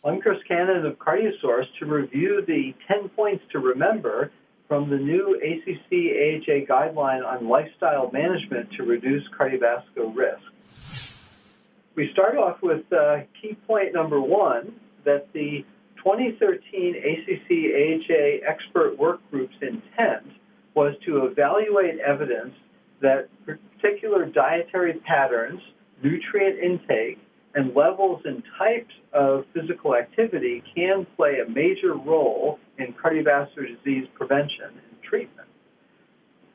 I'm Chris Cannon of Cardiosource to review the 10 points to remember from the new ACC-AHA guideline on lifestyle management to reduce cardiovascular risk. We start off with key point number 1, that the 2013 ACC-AHA expert work group's intent was to evaluate evidence that particular dietary patterns, nutrient intake, and levels and types of physical activity can play a major role in cardiovascular disease prevention and treatment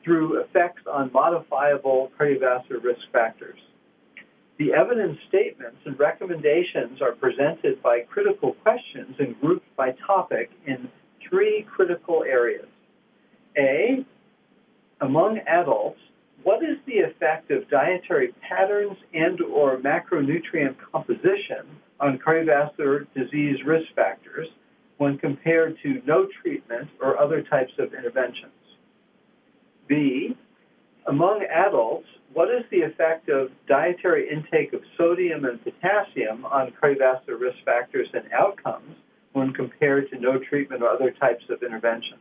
through effects on modifiable cardiovascular risk factors. The evidence statements and recommendations are presented by critical questions and grouped by topic in 3 critical areas. A, among adults, what is the effect of dietary patterns and/or macronutrient composition on cardiovascular disease risk factors when compared to no treatment or other types of interventions? B, among adults, what is the effect of dietary intake of sodium and potassium on cardiovascular risk factors and outcomes when compared to no treatment or other types of interventions?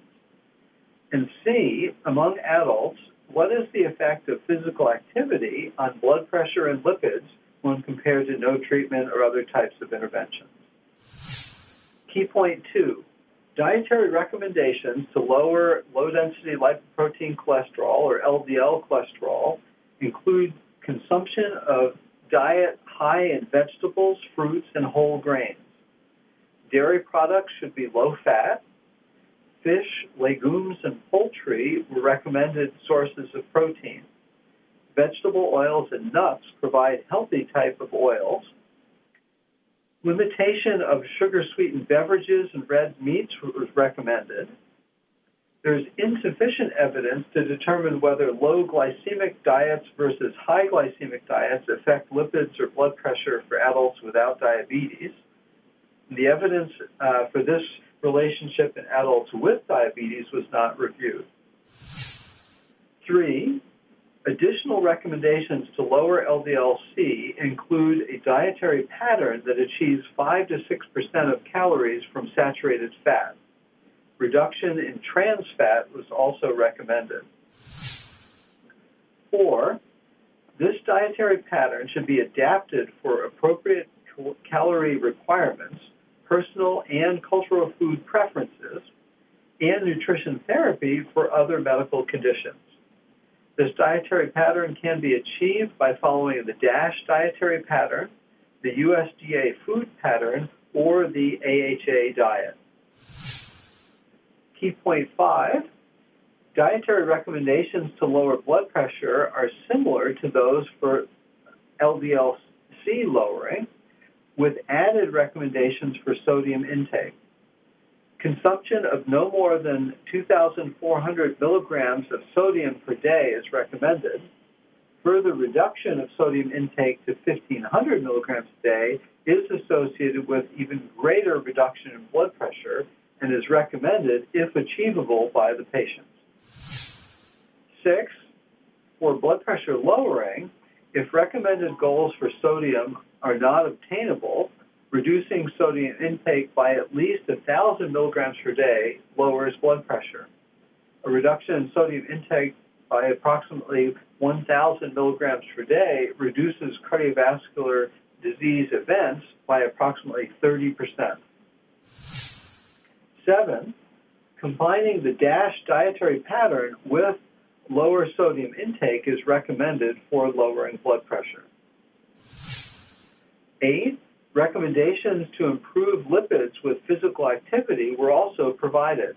And C, among adults, what is the effect of physical activity on blood pressure and lipids when compared to no treatment or other types of interventions? Key point 2, dietary recommendations to lower low-density lipoprotein cholesterol, or LDL cholesterol, include consumption of diet high in vegetables, fruits, and whole grains. Dairy products should be low-fat. Fish, legumes, and poultry were recommended sources of protein. Vegetable oils and nuts provide healthy type of oils. Limitation of sugar-sweetened beverages and red meats was recommended. There's insufficient evidence to determine whether low glycemic diets versus high glycemic diets affect lipids or blood pressure for adults without diabetes. The evidence for this relationship in adults with diabetes was not reviewed. 3, additional recommendations to lower LDL-C include a dietary pattern that achieves 5 to 6% of calories from saturated fat. Reduction in trans fat was also recommended. 4, this dietary pattern should be adapted for appropriate calorie requirements, personal and cultural food preferences, and nutrition therapy for other medical conditions. This dietary pattern can be achieved by following the DASH dietary pattern, the USDA food pattern, or the AHA diet. Key point 5, dietary recommendations to lower blood pressure are similar to those for LDL-C lowering, with added recommendations for sodium intake. Consumption of no more than 2,400 milligrams of sodium per day is recommended. Further reduction of sodium intake to 1,500 milligrams a day is associated with even greater reduction in blood pressure and is recommended if achievable by the patient. 6, for blood pressure lowering, if recommended goals for sodium are not obtainable, reducing sodium intake by at least 1,000 milligrams per day lowers blood pressure. A reduction in sodium intake by approximately 1,000 milligrams per day reduces cardiovascular disease events by approximately 30%. 7, combining the DASH dietary pattern with lower sodium intake is recommended for lowering blood pressure. 8, recommendations to improve lipids with physical activity were also provided.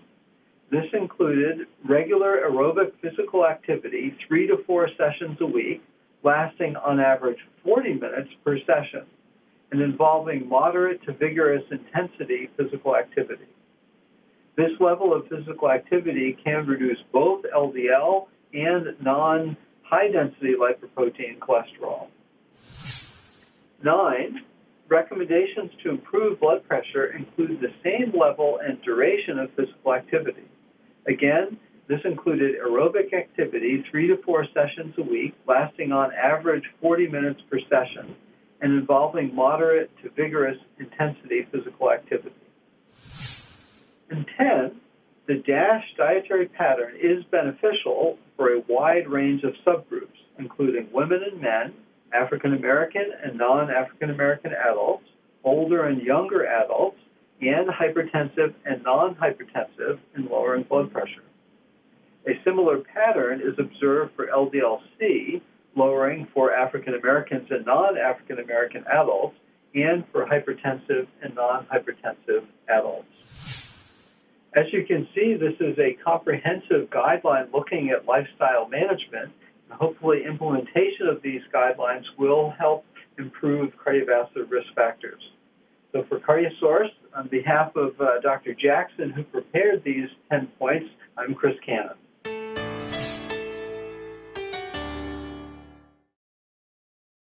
This included regular aerobic physical activity 3 to 4 sessions a week, lasting on average 40 minutes per session, and involving moderate to vigorous intensity physical activity. This level of physical activity can reduce both LDL and non-high-density lipoprotein cholesterol. 9, recommendations to improve blood pressure include the same level and duration of physical activity. Again, this included aerobic activity 3 to 4 sessions a week, lasting on average 40 minutes per session, and involving moderate to vigorous intensity physical activity. And 10, the DASH dietary pattern is beneficial for a wide range of subgroups, including women and men, African American and non-African American adults, older and younger adults, and hypertensive and non-hypertensive in lowering blood pressure. A similar pattern is observed for LDL-C, lowering for African Americans and non-African American adults, and for hypertensive and non-hypertensive adults. As you can see, this is a comprehensive guideline looking at lifestyle management. Hopefully, implementation of these guidelines will help improve cardiovascular risk factors. So for Cardiosource, on behalf of Dr. Jackson, who prepared these 10 points, I'm Chris Cannon.